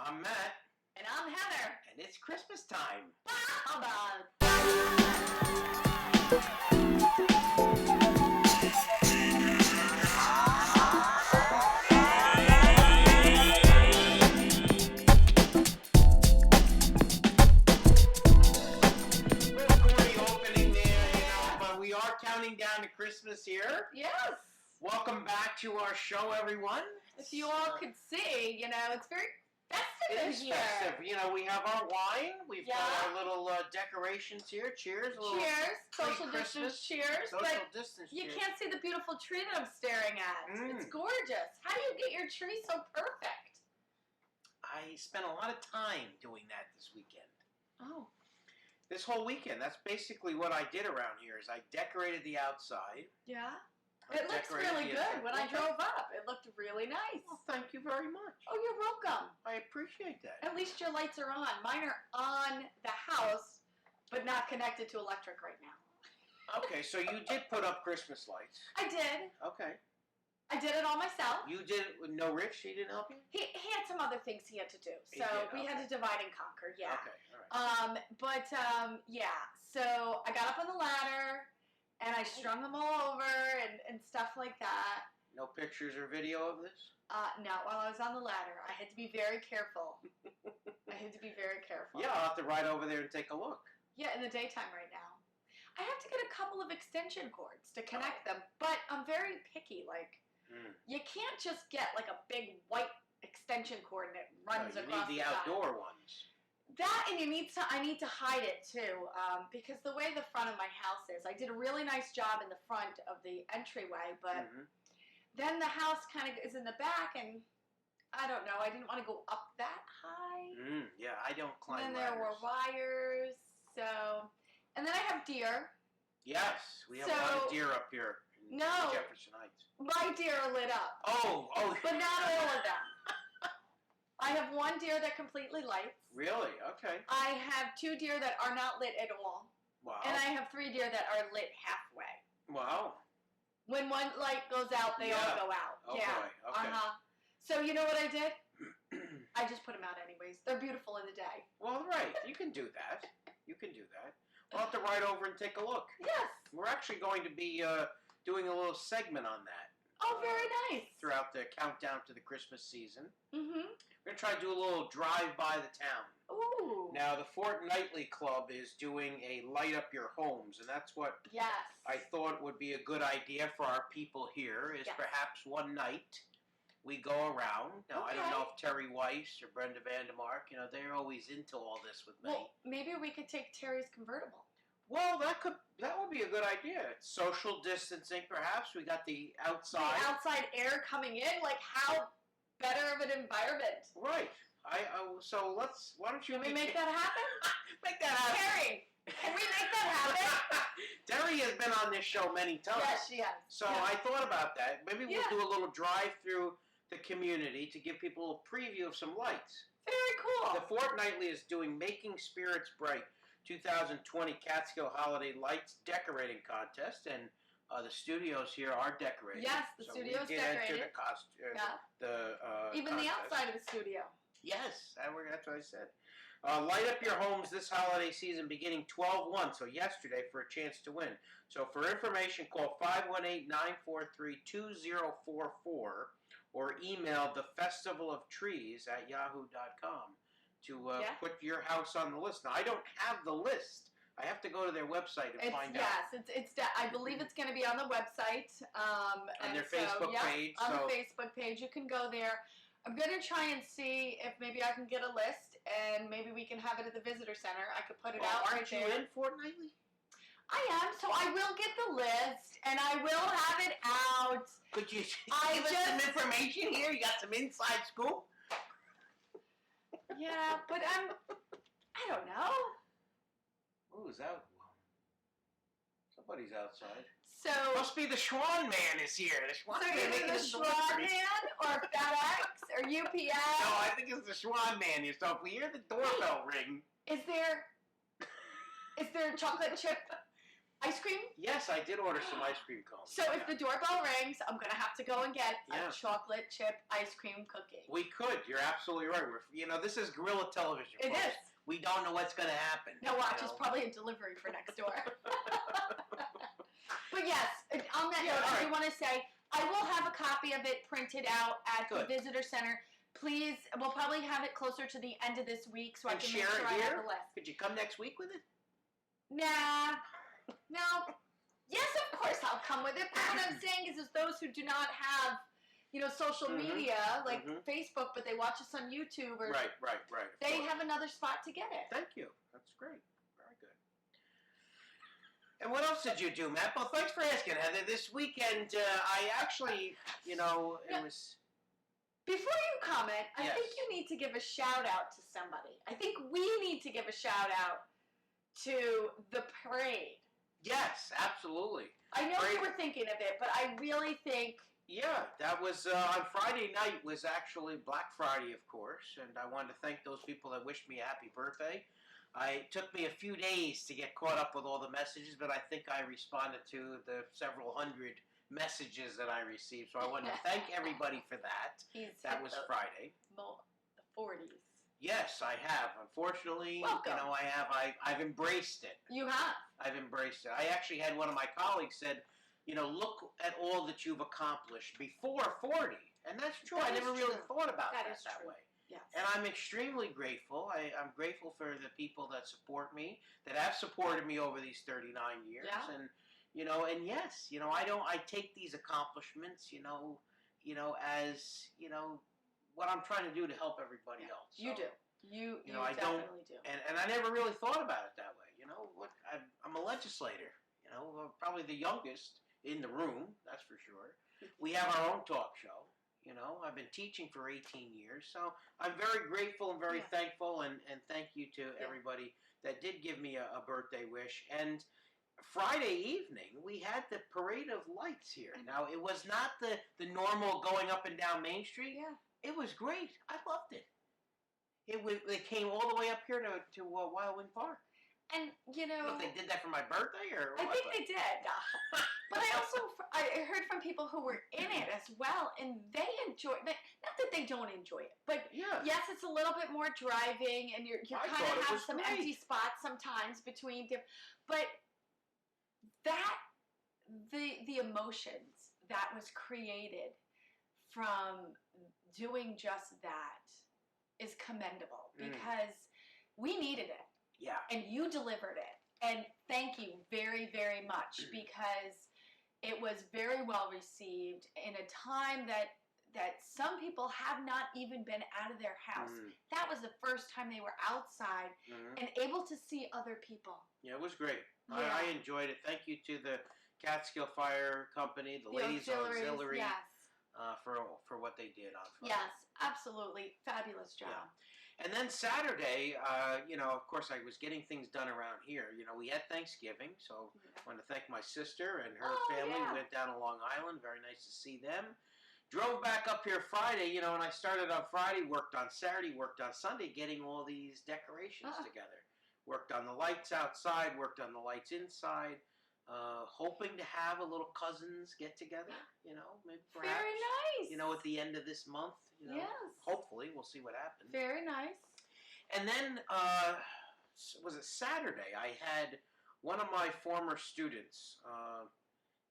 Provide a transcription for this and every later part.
I'm Matt. And I'm Heather. And it's Christmas time. How about? Little gory opening there, but we are counting down to Christmas here. Yes. Welcome back to our show, everyone. If you all could see, it's very festive It in is here. festive. We have our wine. We've got Yeah. our little decorations here. Cheers. A little Cheers. Social pre-Christmas distance cheers. Social But distance you cheers. can't see the beautiful tree that I'm staring at. It's gorgeous. How do you get your tree so perfect? I spent a lot of time doing that this weekend. Oh. This whole weekend. That's basically what I did around here. Is I decorated the outside. Yeah. I It looks decorated really the good. inside. When I drove up, it looked really nice. Well, thank you very much. Oh, you're welcome. I appreciate that. At least your lights are on. Mine are on the house, but not connected to electric right now. Okay, so you did put up Christmas lights. I did. Okay. I did it all myself. You did it with no Rich? He didn't help you? He had some other things he had to do, He so did, we had okay. to divide and conquer. Yeah. Okay, all right. Yeah. So I got up on the ladder and I strung them all over and stuff like that. No pictures or video of this? No, while I was on the ladder, I had to be very careful. Yeah, I'll have to ride over there and take a look. Yeah, in the daytime right now. I have to get a couple of extension cords to connect them, but I'm very picky. You can't just get like a big white extension cord that runs No, across you need the side. outdoor ones. That, and I need to hide it too, because the way the front of my house is, I did a really nice job in the front of the entryway, but then the house kind of is in the back, and I don't know, I didn't want to go up that high. Yeah, I don't climb And then there were wires, and then I have deer. Yes, we have a lot of deer up here in Jefferson Heights. My deer are lit up. Oh. But not all of them. I have one deer that completely lights. Really? Okay. I have 2 deer that are not lit at all. Wow. And I have 3 deer that are lit halfway. Wow. When one light goes out, they all go out. Oh, yeah. boy. Okay. So you know what I did? I just put them out anyways. They're beautiful in the day. Well, right. You can do that. We'll have to ride over and take a look. Yes. We're actually going to be doing a little segment on that. Oh, very nice. Throughout the countdown to the Christmas season. Mm-hmm. We're going to try to do a little drive by the town. Ooh. Now, the Fortnightly Club is doing a Light Up Your Homes, and that's what I thought would be a good idea for our people here, is perhaps one night we go around. Now, I don't know if Terry Weiss or Brenda Vandermark, they're always into all this with me. Well, maybe we could take Terry's convertible. Well, that would be a good idea. Social distancing, perhaps. We got the outside. The outside air coming in, how better of an environment. Right. So why don't you... Can we make that happen? Make that happen. Terry, can we make that happen? Terry has been on this show many times. Yes, she has. So I thought about that. Maybe we'll do a little drive through the community to give people a preview of some lights. Very cool. The Fortnightly is doing Making Spirits Bright 2020 Catskill Holiday Lights Decorating Contest, and the studios here are decorated. Yes, the studio's decorated. Even contest. The outside of the studio. Yes, that's what I said. Light up your homes this holiday season beginning 12/1, so yesterday, for a chance to win. So for information, call 518-943-2044 or email thefestivalofTrees@yahoo.com to put your house on the list. Now, I don't have the list. I have to go to their website and find out. Yes, I believe it's going to be on the website. On their Facebook page. On the Facebook page. You can go there. I'm going to try and see if maybe I can get a list, and maybe we can have it at the visitor center. I could put it out right there. Aren't you in Fortnightly? I am, so I will get the list, and I will have it out. Could you give us some information here? You got some inside scoop? Yeah, but I don't know. Who's out? Somebody's outside. So must be the Schwan Man is here. The Schwan Man either the Schwan Man or FedEx or UPS. No, I think it's the Schwan Man. So if we hear the doorbell ring, is there chocolate chip Ice cream? Yes, I did order some ice cream cones. So if the doorbell rings, I'm going to have to go and get a chocolate chip ice cream cookie. We could. You're absolutely right. This is guerrilla television. It is. We don't know what's going to happen. Now watch, it's probably a delivery for next door. But yes, on that note, I do want to say, I will have a copy of it printed out at the visitor center. Please, we'll probably have it closer to the end of this week so I can make sure I have the list. Could you come next week with it? Nah. No. Yes, of course I'll come with it. But what I'm saying is those who do not have, social media like Facebook, but they watch us on YouTube or right. They have another spot to get it. Thank you. That's great. Very good. And what else did you do, Matt? Well, thanks for asking, Heather. This weekend, I actually, it was. Before you comment, I think you need to give a shout out to somebody. I think we need to give a shout out to the parade. Yes, absolutely. I know you were thinking of it, but I really think... Yeah, that was on Friday night was actually Black Friday, of course, and I wanted to thank those people that wished me a happy birthday. It took me a few days to get caught up with all the messages, but I think I responded to the several hundred messages that I received, so I wanted to thank everybody for that. That was Friday. The 40s. Yes, I have. Unfortunately, Welcome. I've embraced it. You have. I've embraced it. I actually had one of my colleagues said, look at all that you've accomplished before 40. And that's true. I never really thought about that way. Yes. And I'm extremely grateful. I'm grateful for the people that support me, that have supported me over these 39 years. Yeah. And, and yes, I take these accomplishments, as, what I'm trying to do to help everybody else. So, you do. You I definitely do. And I never really thought about it that way. I'm a legislator. Probably the youngest in the room. That's for sure. We have our own talk show. I've been teaching for 18 years, so I'm very grateful and very thankful. And thank you to everybody that did give me a birthday wish. And Friday evening, we had the parade of lights here. Now, it was not the normal going up and down Main Street. Yeah. It was great. I loved it. They came all the way up here to Wild Wing Park. And, If they did that for my birthday or what? I think they did. But I heard from people who were in it as well, and they enjoyed it. Not that they don't enjoy it, but yes, it's a little bit more driving, and you kind of have some empty spots sometimes between different. But the emotions that was created from doing just that is commendable because we needed it. Yeah. And you delivered it. And thank you very, very much because it was very well received in a time that some people have not even been out of their house. That was the first time they were outside and able to see other people. Yeah, it was great. Yeah. I enjoyed it. Thank you to the Catskill Fire Company, the Ladies Auxiliary. Yes. For what they did on Friday. Yes, absolutely. Fabulous job. Yeah. And then Saturday, of course, I was getting things done around here. We had Thanksgiving, so I want to thank my sister and her family. Yeah. We went down to Long Island. Very nice to see them. Drove back up here Friday, and I started on Friday, worked on Saturday, worked on Sunday, getting all these decorations together. Worked on the lights outside, worked on the lights inside. Hoping to have a little cousins get together, maybe perhaps. Very nice. At the end of this month. Yes. Hopefully, we'll see what happens. Very nice. And then, was it Saturday? I had one of my former students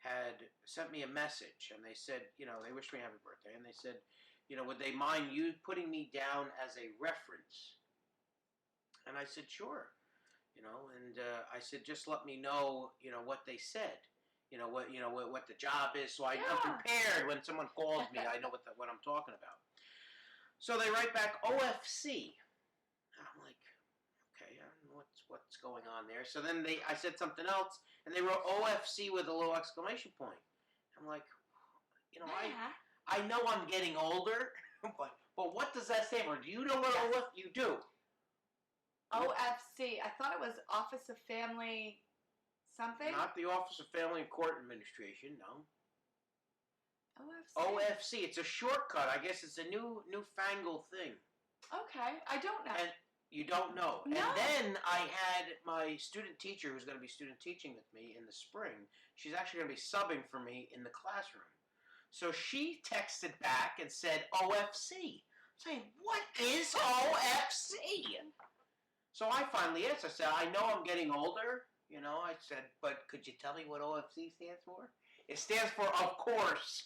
had sent me a message, and they said, they wished me happy birthday, and they said, would they mind you putting me down as a reference? And I said, sure. And I said, just let me know, what they said, what the job is, so I'm prepared when someone calls me. I know what I'm talking about. So they write back OFC. I'm like, okay, I don't know what's going on there. So then I said something else, and they wrote OFC with a little exclamation point. I'm like, I know I'm getting older, but what does that stand for? Do you know what you do? OFC. I thought it was Office of Family something. Not the Office of Family and Court Administration, no. OFC. OFC. It's a shortcut. I guess it's a newfangled thing. Okay, I don't know. You don't know. No. And then I had my student teacher who's going to be student teaching with me in the spring. She's actually going to be subbing for me in the classroom. So she texted back and said, OFC. Saying, what is OFC? So I finally answered. I said, I know I'm getting older. You know, I said, but could you tell me what OFC stands for? It stands for of course.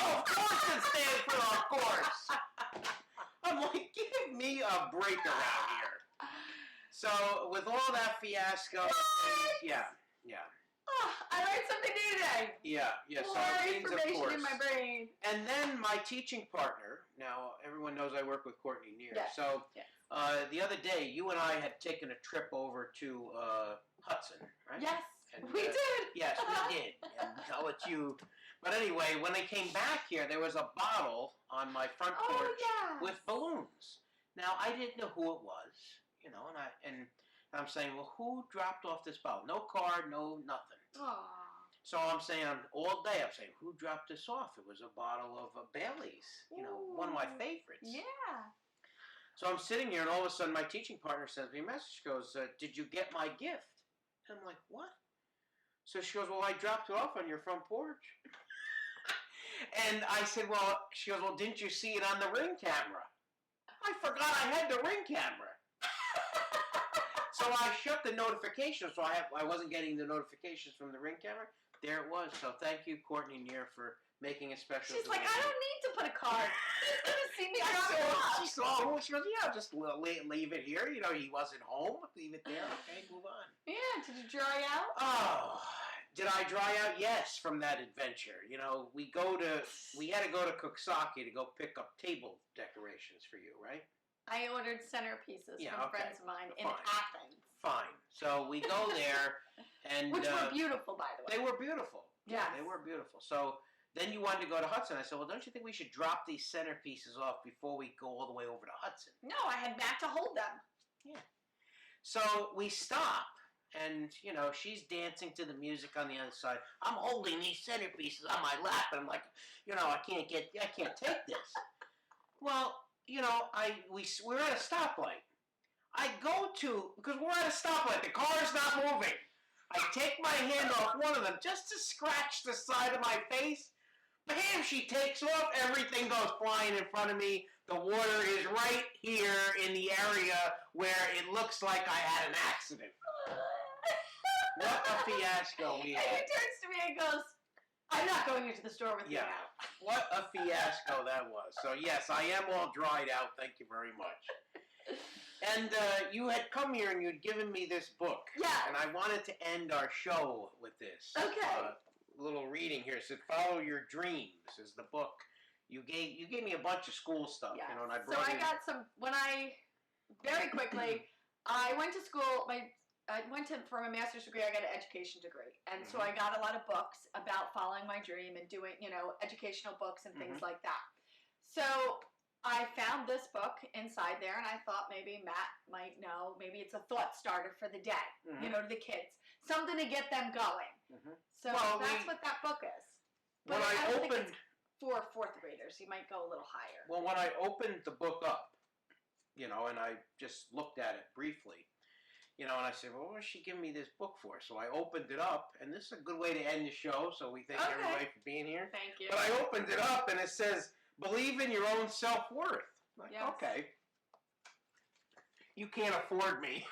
Of course it stands for of course. I'm like, give me a break around here. So with all that fiasco, yeah. Oh, I learned something new today. Yeah. More information in my brain. And then my teaching partner, now everyone knows I work with Courtney Neer. Yes. So the other day, you and I had taken a trip over to Hudson, right? Yes, and, we did. Yes, we did. And I'll let you. But anyway, when I came back here, there was a bottle on my front porch with balloons. Now, I didn't know who it was, you know, and I'm saying, well, who dropped off this bottle? No card, no nothing. Aww. So I'm saying, all day, I'm saying, who dropped this off? It was a bottle of Bailey's, you know, one of my favorites. Yeah. So I'm sitting here, and all of a sudden, my teaching partner sends me a message. She goes, did you get my gift? And I'm like, what? So she goes, well, I dropped it off on your front porch. And I said, well, she goes, well, didn't you see it on the Ring camera? I forgot I had the Ring camera. So I shut the notifications, so I wasn't getting the notifications from the Ring camera. There it was. So thank you, Courtney Neer, for making a special. She's like, I don't need to put a card. He's going to see me drop it off. She goes, yeah, just leave it here. You know, he wasn't home. Leave it there. Okay, move on. Yeah, did you dry out? Oh, did I dry out? Yes, from that adventure. You know, we had to go to Coxsackie to go pick up table decorations for you, right? I ordered centerpieces from friends of mine in Athens. Fine. So we go there, and which were beautiful, by the way. They were beautiful. Yeah, they were beautiful. So then you wanted to go to Hudson. I said, well, don't you think we should drop these centerpieces off before we go all the way over to Hudson? No, I had Matt to hold them. Yeah. So we stop, and, you know, she's dancing to the music on the other side. I'm holding these centerpieces on my lap, and I'm like, you know, I can't take this. Well, you know, we're at a stoplight. I go to, because we're at a stoplight, the car's not moving. I take my hand off one of them just to scratch the side of my face. Bam, she takes off, everything goes flying in front of me. The water is right here in the area where it looks like I had an accident. What a fiasco we had. And he turns to me and goes, I'm not going into the store with you now. What a fiasco that was. So, yes, I am all dried out. Thank you very much. And you had come here and you had given me this book. Yeah. And I wanted to end our show with this. Okay. Little reading here. It said, Follow Your Dreams is the book. You gave me a bunch of school stuff. Yeah. You know, and I got some, very quickly, I went to school, for my master's degree, I got an education degree. And so I got a lot of books about following my dream and doing, you know, educational books and things like that. So I found this book inside there, and I thought maybe Matt might know. Maybe it's a thought starter for the day, you know, to the kids. Something to get them going. So that's what that book is. But I don't think it's for fourth graders. You might go a little higher. Well, when I opened the book up, you know, and I just looked at it briefly, you know, and I said, well, what's she giving me this book for? So I opened it up, and this is a good way to end the show, so we thank everybody for being here. Thank you. But I opened it up, and it says, believe in your own self-worth. Like, okay. You can't afford me.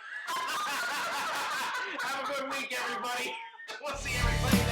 Have a good week, everybody. We'll see everybody.